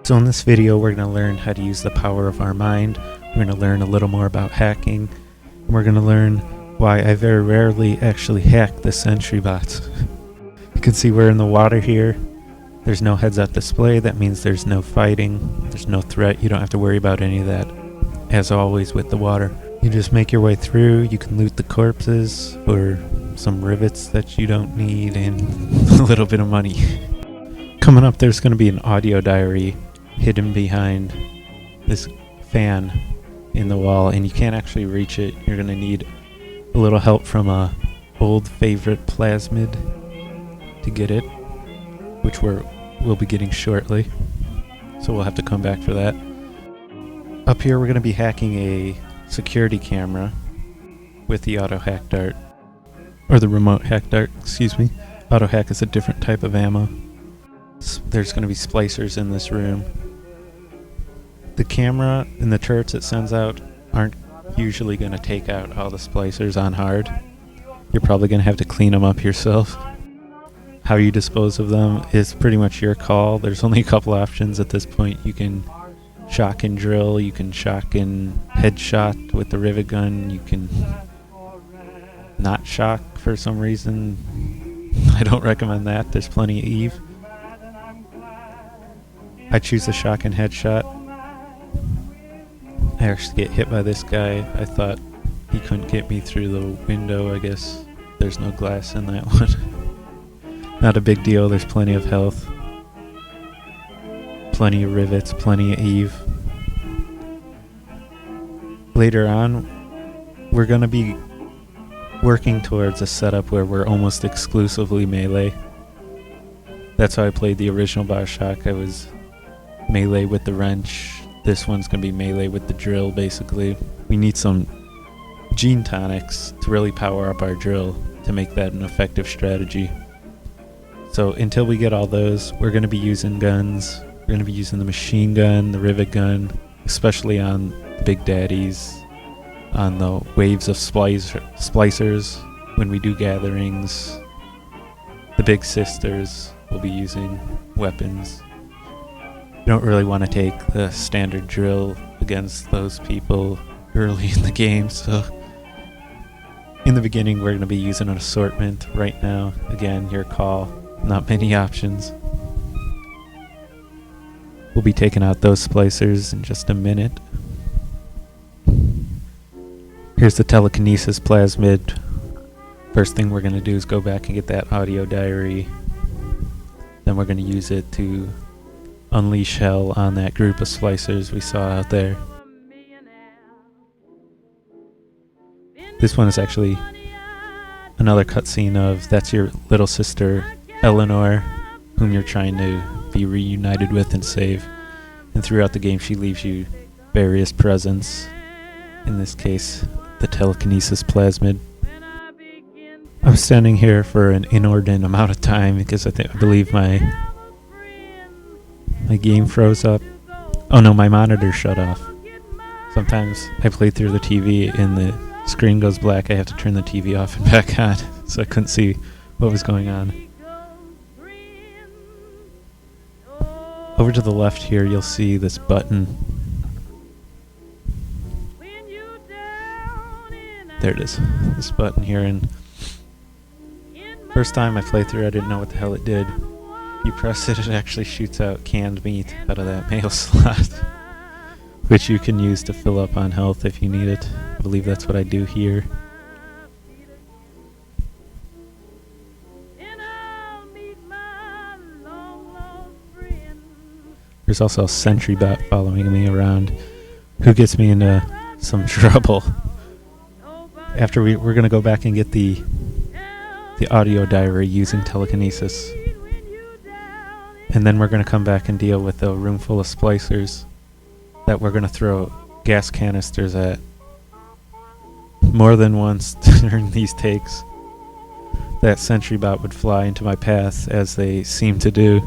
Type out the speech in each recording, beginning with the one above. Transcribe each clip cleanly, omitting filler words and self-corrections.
So in this video, we're going to learn how to use the power of our mind. We're going to learn a little more about hacking. And we're going to learn why I very rarely actually hack the sentry bots. You can see we're in the water here. There's no heads-up display. That means there's no fighting. There's no threat. You don't have to worry about any of that. As always with the water, you just make your way through. You can loot the corpses or some rivets that you don't need and a little bit of money. Coming up, there's going to be an audio diary hidden behind this fan in the wall, and you can't actually reach it. You're going to need a little help from a old favorite plasmid to get it, which we'll be getting shortly, so we'll have to come back for that. Up here we're going to be hacking a security camera with the auto hack dart, or the remote hack dart, excuse me. Auto hack is a different type of ammo. There's going to be splicers in this room. The camera and the turrets it sends out aren't usually going to take out all the splicers on hard. You're probably going to have to clean them up yourself. How you dispose of them is pretty much your call. There's only a couple options at this point. You can shock and drill, you can shock and headshot with the rivet gun, you can not shock for some reason. I don't recommend that. There's plenty of Eve. I choose the shock and headshot. I actually get hit by this guy. I thought he couldn't get me through the window. I guess there's no glass in that one. Not a big deal. There's plenty of health. Plenty of rivets, plenty of Eve. Later on, we're going to be working towards a setup where we're almost exclusively melee. That's how I played the original Bioshock. I was melee with the wrench. This one's going to be melee with the drill, basically. We need some gene tonics to really power up our drill to make that an effective strategy. So until we get all those, we're going to be using guns. We're going to be using the machine gun, the rivet gun, especially on the big daddies, on the waves of splicers when we do gatherings. The big sisters will be using weapons. You don't really want to take the standard drill against those people early in the game, so in the beginning we're going to be using an assortment. Right now, again, your call. Not many options. We'll be taking out those splicers in just a minute. Here's the telekinesis plasmid. First thing we're going to do is go back and get that audio diary. Then we're going to use it to unleash hell on that group of splicers we saw out there. This one is actually another cutscene of that's your little sister Eleanor, whom you're trying to be reunited with and save. And throughout the game she leaves you various presents. In this case, the telekinesis plasmid. I'm standing here for an inordinate amount of time because I believe my game froze up. Oh no, my monitor shut off. Sometimes I play through the TV and the screen goes black. I have to turn the TV off and back on, so I couldn't see what was going on. Over to the left here, you'll see this button. There it is, this button here. And first time I played through, I didn't know what the hell it did. You press it, it actually shoots out canned meat out of that mail slot, which you can use to fill up on health if you need it. I believe that's what I do here. There's also a sentry bot following me around who gets me into some trouble. After we're going to go back and get the audio diary using telekinesis. And then we're going to come back and deal with a room full of splicers that we're going to throw gas canisters at more than once during these takes. That sentry bot would fly into my path, as they seem to do,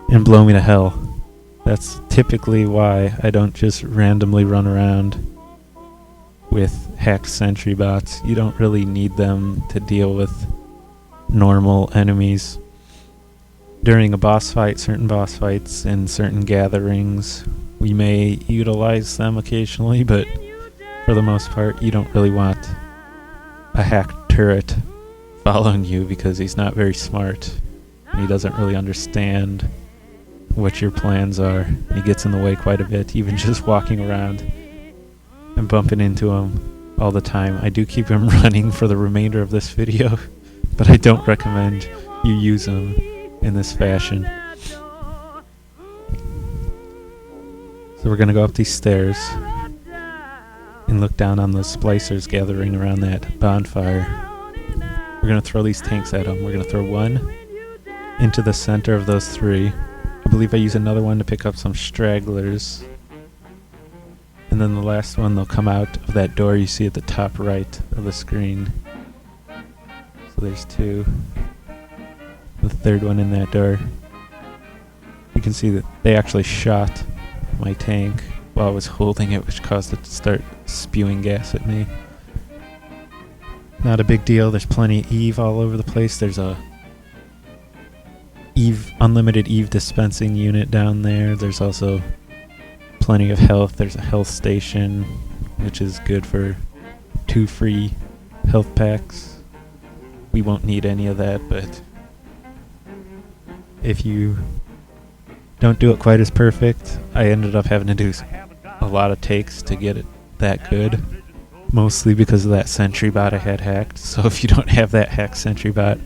and blow me to hell. That's typically why I don't just randomly run around with hacked sentry bots. You don't really need them to deal with normal enemies. during a boss fight, certain boss fights and certain gatherings, we may utilize them occasionally, but for the most part, you don't really want a hacked turret following you because he's not very smart. And he doesn't really understand what your plans are. And he gets in the way quite a bit, even just walking around and bumping into him all the time. I do keep him running for the remainder of this video, but I don't recommend you use him in this fashion. So we're going to go up these stairs and look down on those splicers gathering around that bonfire. We're going to throw these tanks at them. We're going to throw one into the center of those three. I believe I use another one to pick up some stragglers. And then the last one, they'll come out of that door you see at the top right of the screen. So there's two. The third one in that door. You can see that they actually shot my tank while I was holding it, which caused it to start spewing gas at me. Not a big deal. There's plenty of Eve all over the place. There's a unlimited Eve dispensing unit down there. There's also plenty of health. There's a health station, which is good for 2 free health packs. We won't need any of that, but if you don't do it quite as perfect, I ended up having to do a lot of takes to get it that good, mostly because of that sentry bot I had hacked. So if you don't have that hacked sentry bot,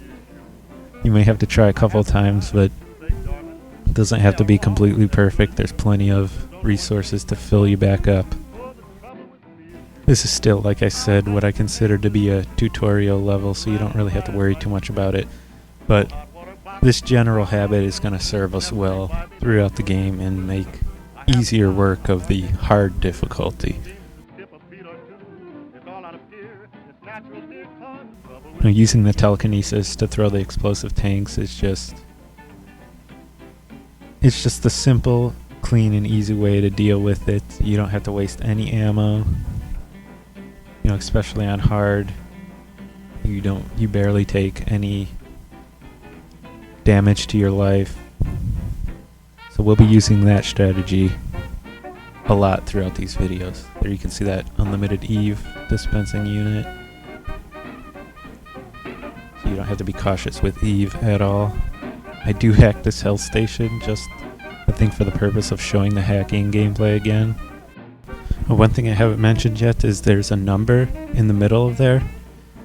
you may have to try a couple times, but it doesn't have to be completely perfect. There's plenty of resources to fill you back up. This is still, like I said, what I consider to be a tutorial level, so you don't really have to worry too much about it. But this general habit is going to serve us well throughout the game and make easier work of the hard difficulty. Now, using the telekinesis to throw the explosive tanks is just a simple, clean, and easy way to deal with it. You don't have to waste any ammo. You know, especially on hard, you barely take any damage to your life. So we'll be using that strategy a lot throughout these videos. There you can see that unlimited Eve dispensing unit. So you don't have to be cautious with Eve at all. I do hack this health station just, I think, for the purpose of showing the hacking gameplay again. One thing I haven't mentioned yet is there's a number in the middle of there.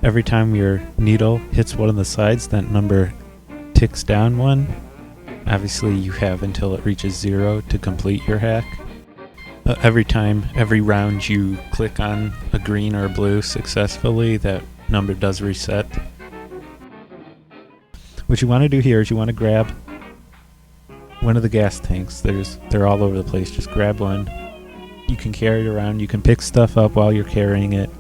Every time your needle hits one of the sides, that number ticks down one. Obviously you have until it reaches 0 to complete your hack. Every round you click on a green or a blue successfully, that number does reset. What you want to do here is you want to grab one of the gas tanks. They're all over the place. Just grab one. You can carry it around. You can pick stuff up while you're carrying it.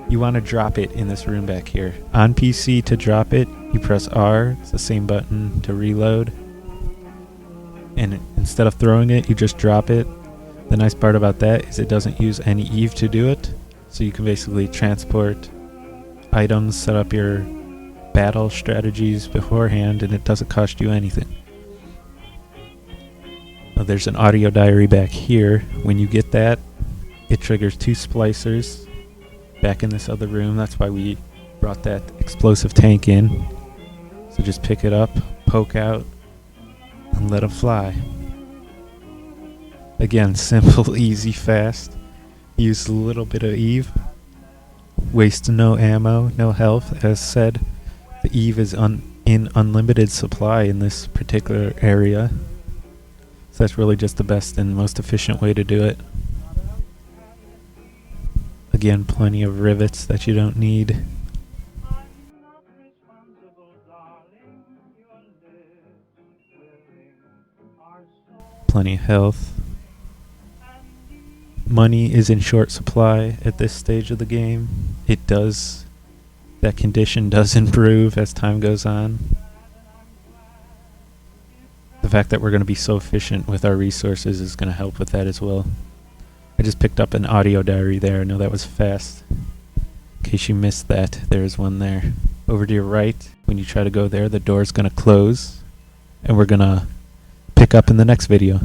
You want to drop it in this room back here. On PC, to drop it, you press R. It's the same button to reload. And instead of throwing it, you just drop it. The nice part about that is it doesn't use any Eve to do it. So you can basically transport items, set up your battle strategies beforehand, and it doesn't cost you anything. Now, there's an audio diary back here. When you get that, it triggers 2 splicers back in this other room. That's why we brought that explosive tank in. So just pick it up, poke out, and let them fly. Again, simple, easy, fast. Use a little bit of Eve. Waste no ammo, no health. As said, the Eve is in unlimited supply in this particular area. So that's really just the best and most efficient way to do it. Again, plenty of rivets that you don't need. Plenty of health. Money is in short supply at this stage of the game. That condition does improve as time goes on. The fact that we're going to be so efficient with our resources is going to help with that as well. I just picked up an audio diary there. I know that was fast. In case you missed that, there's one there. Over to your right, when you try to go there, the door's going to close. and we're gonna pick up in the next video.